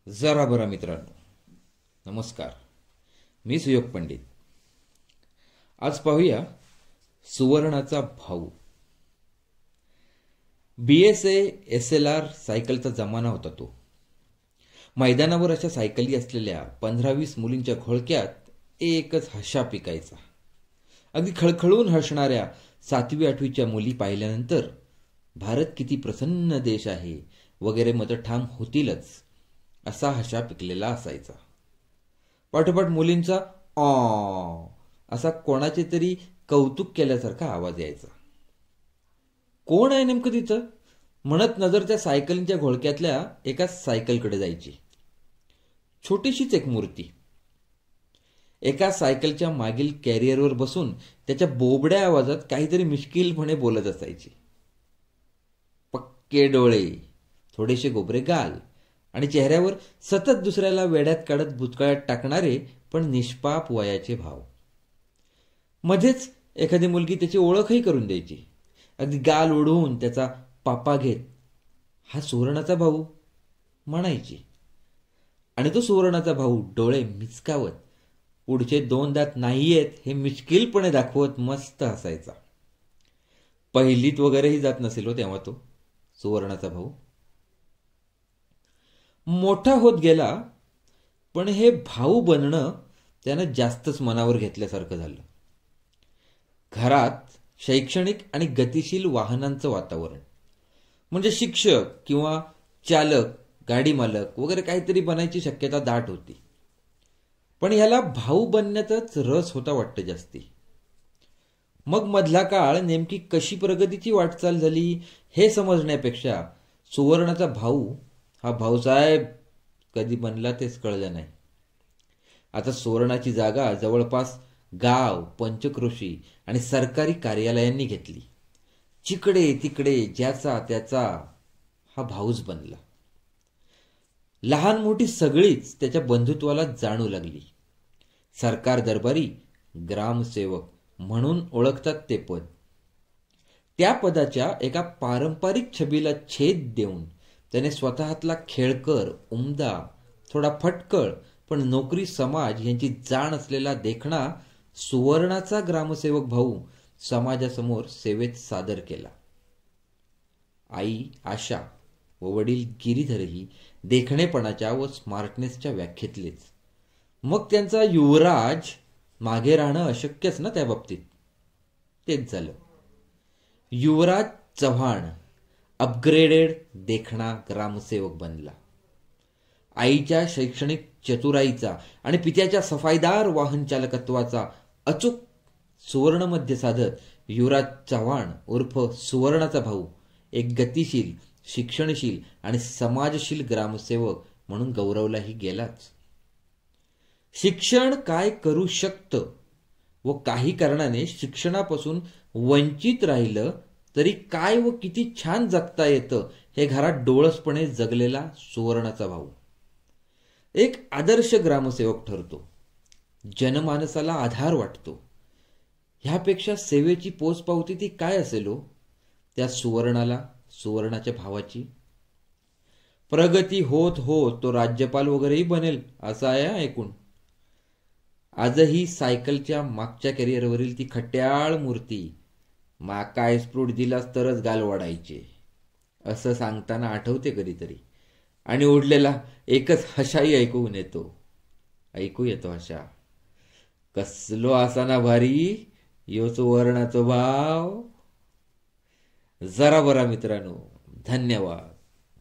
जरा बरा मित्रांनो, नमस्कार. मी सुयोग पंडित. आज पाहूया सुवर्णाचा भाऊ. BSA SLR सायकलचा जमाना होता तो. मैदानावर अशा सायकली असलेल्या 15-20 मुलींच्या घोळक्यात एकच हशा पिकायचा. अगदी खळखळून हसणाऱ्या 7वी-8वीच्या मुली पाहिल्यानंतर भारत किती प्रसन्न देश आहे वगैरे मतं ठाम होतीलच असा हशा पिकलेला असायचा. पाठोपाठ मुलींचा असा कोणाचे तरी कौतुक केल्यासारखा आवाज यायचा. कोण आहे नेमकं तिथं म्हणत नजर त्या सायकलींच्या घोळक्यातल्या एका सायकलकडे जायची. छोटीशीच एक मूर्ती एका सायकलच्या मागील कॅरियरवर बसून त्याच्या बोबड्या आवाजात काहीतरी मिश्किलपणे बोलत असायची. पक्के डोळे, थोडेसे गोबरे गाल आणि चेहऱ्यावर सतत दुसऱ्याला वेड्यात काढत भूतकाळात टाकणारे पण निष्पाप वयाचे भाव. मध्येच एखादी मुलगी त्याची ओळखही करून द्यायची. अगदी गाल ओढून त्याचा पापा घेत, हा सुवर्णाचा भाऊ म्हणायची. आणि तो सुवर्णाचा भाऊ डोळे मिचकावत पुढचे 2 दात नाहीयेत हे मिश्किलपणे दाखवत मस्त हसायचा. पहिलीत वगैरेही जात नसेल हो तेव्हा तो सुवर्णाचा भाऊ. मोठा होत गेला, पण हे भाऊ बनणं त्यानं जास्तच मनावर घेतल्यासारखं झालं. घरात शैक्षणिक आणि गतिशील वाहनांचं वातावरण, म्हणजे शिक्षक किंवा चालक, गाडी मालक वगैरे काहीतरी बनायची शक्यता दाट होती. पण ह्याला भाऊ बनण्यातच रस होता वाटतं जास्ती. मग मधला काळ नेमकी कशी प्रगतीची वाटचाल झाली हे समजण्यापेक्षा सुवर्णाचा भाऊ हा भाऊसाहेब कधी बनला तेच कळलं नाही. आता सुवर्णाची जागा जवळपास गाव, पंचक्रोशी आणि सरकारी कार्यालयांनी घेतली. जिकडे तिकडे ज्याचा त्याचा हा भाऊच बनला. लहान मोठी सगळीच त्याच्या बंधुत्वाला जाणू लागली. सरकार दरबारी ग्रामसेवक म्हणून ओळखतात ते पद. त्या पदाच्या एका पारंपरिक छबीला छेद देऊन त्याने स्वतःतला खेळकर, उमदा, थोडा फटकळ पण नोकरी समाज यांची जाण असलेला देखणा सुवर्णाचा ग्रामसेवक भाऊ समाजासमोर सेवेत सादर केला. आई आशा व वडील गिरीधरही देखणेपणाच्या व स्मार्टनेसच्या व्याख्येतलेच. मग त्यांचा युवराज मागे राहणं अशक्यच ना त्या बाबतीत. तेच झालं. युवराज चव्हाण अपग्रेडेड देखणा ग्रामसेवक बनला. आईच्या शैक्षणिक चतुराईचा आणि पित्याच्या सफाईदार वाहन चालकत्वाचा अचूक सुवर्णमध्य साधत युवराज चव्हाण उर्फ सुवर्णाचा भाऊ एक गतिशील, शिक्षणशील आणि समाजशील ग्रामसेवक म्हणून गौरवलाही गेलाच. शिक्षण काय करू शकतं व काही कारणाने शिक्षणापासून वंचित राहिलं तरी काय व किती छान जगता येतं हे घरात डोळसपणे जगलेला सुवर्णाचा भाऊ एक आदर्श ग्रामसेवक ठरतो. जनमानसाला आधार वाटतो. ह्यापेक्षा सेवेची पोचपावती ती काय असेल हो त्या सुवर्णाला, सुवर्णाच्या भावाची. प्रगती होत होत तो राज्यपाल वगैरेही बनेल असं आहे ऐकून. आजही सायकलच्या मागच्या कॅरियरवरील ती खट्याळ मूर्ती माका स्प्रूट दिलास तरच गाल वाढायचे असं सांगताना आठवते कधीतरी. आणि उडलेला एकच हशाही ऐकू येतो हशा. कसलो असाना भारी यो सुवर्णाचो भाव. जरा बरा मित्रांनो, धन्यवाद.